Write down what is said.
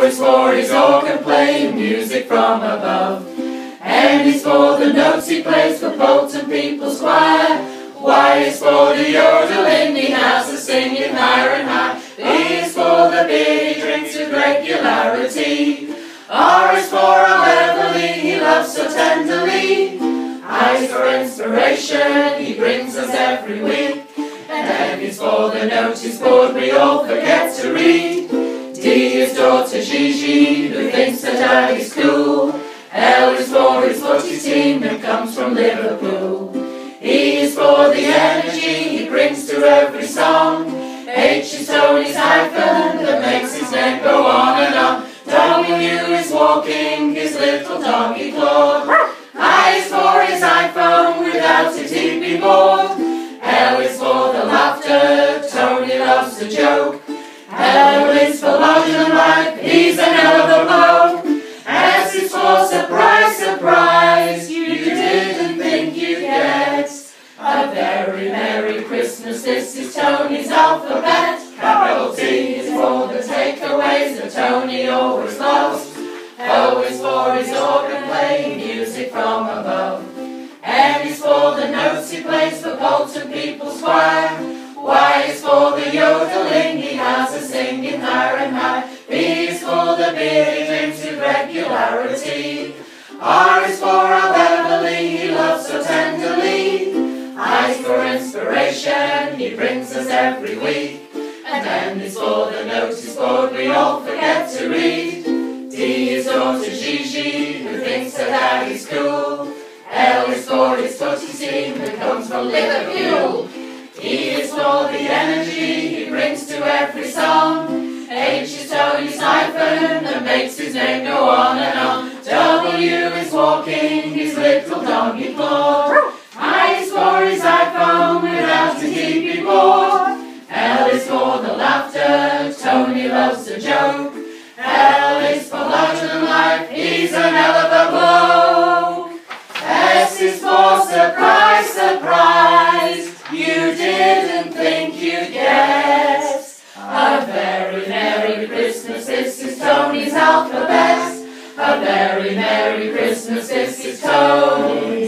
is for his organ playing music from above. N is for the notes he plays for Bolton People's Choir. Y is for the yodeling he has a singing higher and high. B is for the beer he drinks with regularity. R is for how heavily he loves so tenderly. I is for inspiration he brings us every week. And M is for the notice board we all forget to read. D is daughter Gigi who thinks her daddy's cool. L is for his footy team that comes from Liverpool. E is for the energy he brings to every song. H is Tony's hyphen that makes his name go on and on. W is walking his little doggy Claude. I is for his iPhone, without it he'd be bored. L is for the laughter, Tony loves a joke. L is for London life, he's an hell of a bloke. S is for surprise, surprise, you didn't think you'd get. A very Merry Christmas, this is Tony's alphabet. Capital T is for the takeaways that Tony always loves. O is for his organ playing music from above. N is for the notes he plays for Bolton People's Choir. Y is for the yodeling he has a singing higher and high. B is for the beer he drinks with regularity. R is for how Beverly he loves so tenderly. I is for inspiration he brings us every week. And M is for the notice board we all forget to read. D is daughter Gigi who thinks her daddy's cool. L is for his footy team that comes from Liverpool. E is for the energy he brings to every song. H is Tony's hyphen that makes his name go on and on. W is walking his little doggy Claude. I is for his iPhone, without it he'd be bored. L is for the laughter, Tony loves a joke. L is for larger than life, he's an hell of a bloke. S is for surprise, surprise, you didn't think you'd guess. A very Merry Christmas, this is Tony's alphabet. A very Merry Christmas, this is Tony.